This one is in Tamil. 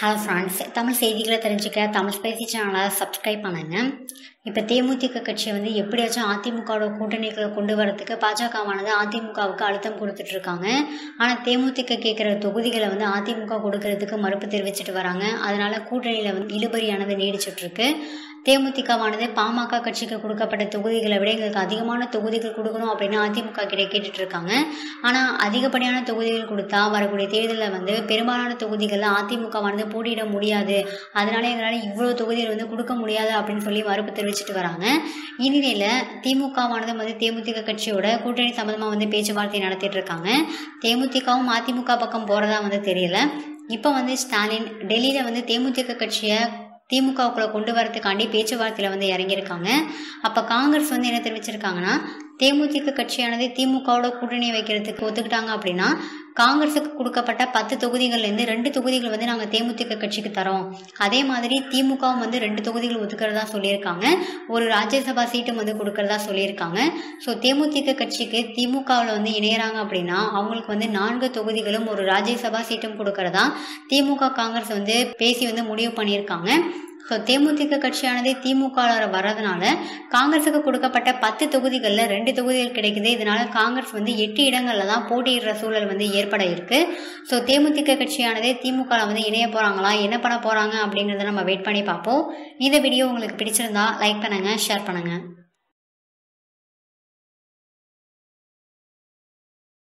ஹலோ ஃப்ரெண்ட்ஸ், தமிழ் செய்திகளை தெரிஞ்சுக்க தமிழ் ஸ்பைசி சேனலை சப்ஸ்கிரைப் பண்ணுங்க. இப்போ தேமுதிக கட்சியை எப்படியாச்சும் அதிமுகவோட கூட்டணிகளை கொண்டு வரதுக்கு பாஜகவானது அதிமுகவுக்கு அழுத்தம் கொடுத்துட்டு இருக்காங்க. ஆனால் தேமுதிக கேட்குற தொகுதிகளை அதிமுக கொடுக்கறதுக்கு மறுப்பு தெரிவிச்சுட்டு வராங்க. அதனால கூட்டணியில் இழுபறியானது நீடிச்சுட்டு இருக்கு. தேமுதிகவானது பாமக கட்சிக்கு கொடுக்கப்பட்ட தொகுதிகளை விட எங்களுக்கு அதிகமான தொகுதிகள் கொடுக்கணும் அப்படின்னு அதிமுக கிட்ட கேட்டுட்டு இருக்காங்க. ஆனால் அதிகப்படியான தொகுதிகள் கொடுத்தா வரக்கூடிய தேர்தலில் பெரும்பாலான தொகுதிகளில் அதிமுகவானது போட்டியிட முடியாது, அதனால எங்களால் இவ்வளோ தொகுதிகள் கொடுக்க முடியாது அப்படின்னு சொல்லி மறுப்பு தெரிவிச்சுட்டு வராங்க. இந்நிலையில் திமுகவானது தேமுதிக கட்சியோட கூட்டணி சம்பந்தமாக பேச்சுவார்த்தை நடத்திட்டு இருக்காங்க. தேமுதிகவும் அதிமுக பக்கம் போகிறதா தெரியல. இப்போ ஸ்டாலின் டெல்லியில் தேமுதிக கட்சியை திமுகவுக்குள்ள கொண்டு வரதுக்காண்டி பேச்சுவார்த்தையில் இறங்கியிருக்காங்க. அப்போ காங்கிரஸ் என்ன தெரிவிச்சிருக்காங்கன்னா, தேமுதிக கட்சியானது திமுகவோட கூட்டணி வைக்கிறதுக்கு ஒத்துக்கிட்டாங்க அப்படின்னா காங்கிரஸுக்கு கொடுக்கப்பட்ட 10 தொகுதிகள்லேருந்து 2 தொகுதிகள் நாங்கள் தேமுதிக கட்சிக்கு தரோம். அதே மாதிரி திமுகவும் 2 தொகுதிகள் ஒதுக்கிறதா சொல்லியிருக்காங்க. ஒரு ராஜ்யசபா சீட்டும் கொடுக்கறதா சொல்லியிருக்காங்க. ஸோ தேமுதிக கட்சிக்கு திமுகவில் இணையறாங்க அப்படின்னா அவங்களுக்கு 4 தொகுதிகளும் ஒரு ராஜ்யசபா சீட்டும் கொடுக்கறதா திமுக காங்கிரஸ் பேசி முடிவு பண்ணியிருக்காங்க. ஸோ தேமுதிக கட்சியானது திமுகவில் வர்றதுனால காங்கிரஸுக்கு கொடுக்கப்பட்ட 10 தொகுதிகளில் 2 தொகுதிகள் கிடைக்குது. இதனால காங்கிரஸ் 8 இடங்களில் தான் போட்டியிடுற சூழல் ஏற்பட இருக்கு. ஸோ தேமுதிக கட்சியானது திமுகவில் இணைய போகிறாங்களா, என்ன பண்ண போகிறாங்க அப்படிங்கிறத நம்ம வெயிட் பண்ணி பார்ப்போம். இந்த வீடியோ உங்களுக்கு பிடிச்சிருந்தா லைக் பண்ணுங்கள், ஷேர் பண்ணுங்கள்.